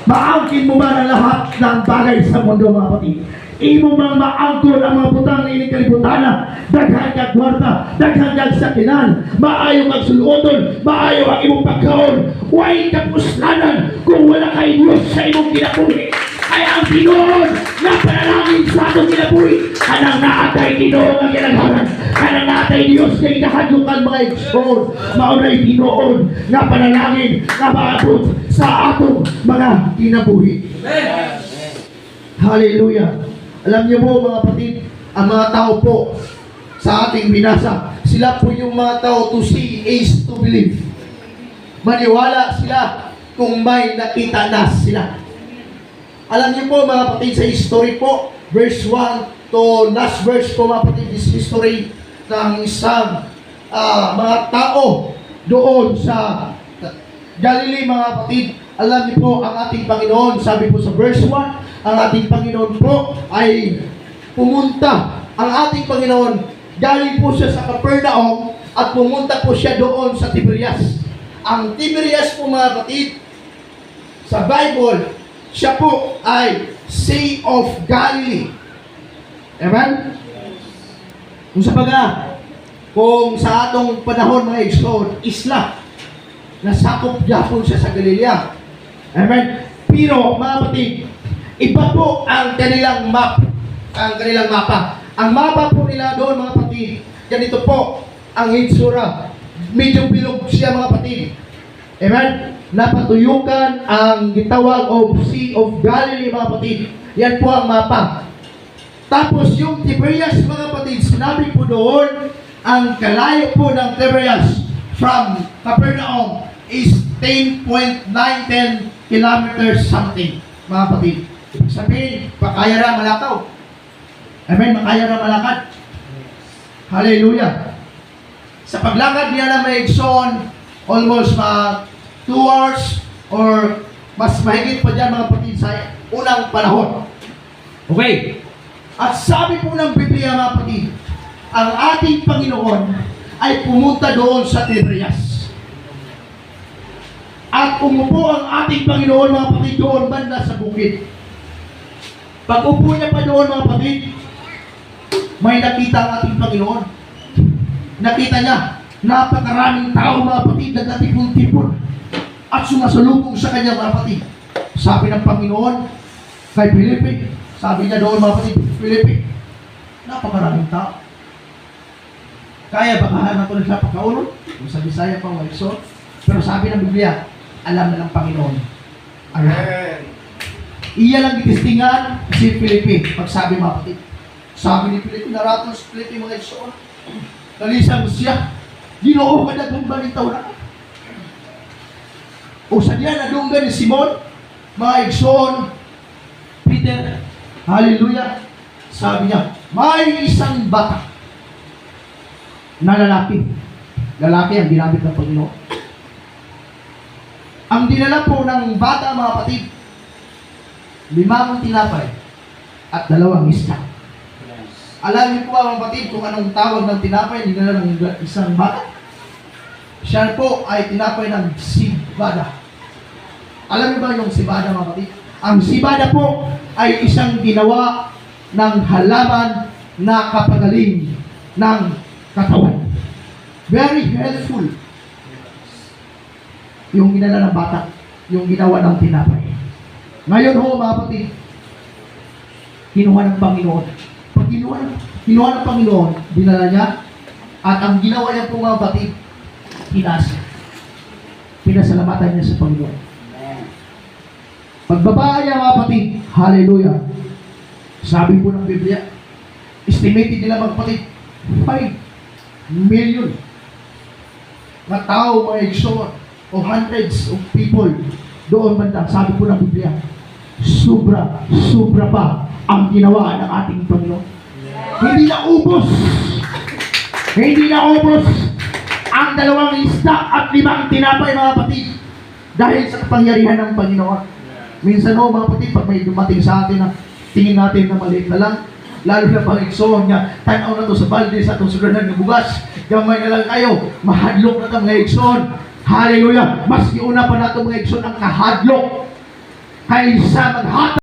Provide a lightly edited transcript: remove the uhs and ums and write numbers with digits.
Maangkin mo ba na lahat ng bagay sa mundo, mga kapatid? Imo bang maangkon ang mga butang na ining kalibutan na daghan kag kwarta, daghan kag sakinan, maayo kag suluoton, maayo ang imong pagkaon, way kapuslanan kung wala kay Dios sa imong kinabuhi. Ay ang Pinoon na panalangin sa atong kinabuhi, kanang naatay Ginoo nga ginagharan, kanang naatay Dios nga ginahadlukan mga igsoon, maunay Pinoon nga panalangin nga maabot sa atong mga kinabuhi. Amen. Hallelujah. Alam niyo po mga kapatid, ang mga tao po sa ating binasa, sila po yung mga tao to see is to believe. Maniwala sila kung may nakita na sila. Alam niyo po mga kapatid, sa history po, verse 1 to last verse po mga kapatid, is history ng isang mga tao doon sa Galilee mga kapatid. Alam niyo po ang ating Panginoon, sabi po sa verse 1, ang ating Panginoon po ay pumunta. Ang ating Panginoon, galing po siya sa Capernaum at pumunta po siya doon sa Tiberias. Ang Tiberias po mga kapatid, sa Bible, siya po ay Sea of Galilee. Amen? Kung sa atong panahon mga igsoon, isla, nasakop gyapon siya sa Galilea. Amen? Pero mga kapatid, iba po ang kanilang map, ang kanilang mapa. Ang mapa po nila doon mga kapatid, ganito po ang hitsura. Medyo bilog siya mga kapatid. Amen? Napatuyukan ang gitawag of Sea of Galilee mga kapatid. Yan po ang mapa. Tapos yung Tiberias mga kapatid, sinabi po doon, ang kalayo po ng Tiberias from Capernaum is 10.910 kilometers something mga kapatid. Ibig sabihin, makaya na malakaw. Amen, makaya na malakad. Hallelujah. Sa paglakad niya na may igsoon, almost 2 hours or mas mahigit pa dyan mga kapatid sa unang panahon. Okay. At sabi po ng Biblia mga kapatid, ang ating Panginoon ay pumunta doon sa Tiberias. At umupo ang ating Panginoon mga kapatid doon banda sa bukid. Pag upo niya pa doon mga kapatid, may nakita ang ating Panginoon. Nakita niya, napakaraming tao mga kapatid, nagkatipon-tipon at sumasalubong sa kanya mga kapatid. Sabi ng Panginoon kay Felipe, sabi niya doon mga kapatid, Felipe, napakaraming tao. Kaya baka nato na siya pagkaulon? Kung sa Bisaya pa, so. Pero sabi ng Biblia, alam na ng Panginoon. Amen. Iya lang itistingan si Felipe. Pagsabi mga kapatid, sabi ni Felipe, naraton si Felipe mga igsoon. Nalisang siya, Ginoo ka na dunggan ni taon na. O sa diyan na dunggan ni Simon, mga igsoon, Peter, hallelujah, sabi niya, may isang bata na lalaki. Lalaki ang ginamit ng Panginoon. Ang dinala po ng bata mga kapatid, 5 tinapay at 2 isda. Alam niyo po mga kapatid kung anong tawag ng tinapay dinala ng isang bata? Siya po ay tinapay ng sibada. Alam niyo ba yung sibada mga kapatid? Ang sibada po ay isang ginawa ng halaman na kapagaling ng katawan. Very helpful. Yung ginala ng bata, yung ginawa ng tinapay. Ngayon ho mga kapatid, kinuha ng Panginoon. Pag kinuha ng Panginoon, dinala niya, at ang ginawa niya po mga kapatid, pinasalamatan niya sa Panginoon. Pagbaba niya mga kapatid, hallelujah. Sabi po ng Biblia, estimated nila mga kapatid, 5 million na tao mga igsoon o hundreds of people doon banda. Sabi po ng Biblia, sobra pa ang ginawa ng ating Panginoon. Hindi na ubos ang 2 isda at 5 tinapay mga kapatid dahil sa kapangyarihan ng Panginoon. Minsan mga kapatid, pag may dumating sa atin na tingin natin na maliit na lang, lalo na pang-igsoon niya, tanaw na to sa balde sa itong suganan ng bugas, gamay na lang kayo, mahadlok na itong mga igsoon. Hallelujah! Maski una pa na itong mga igsoon ang kahadlok. kaysa maghatag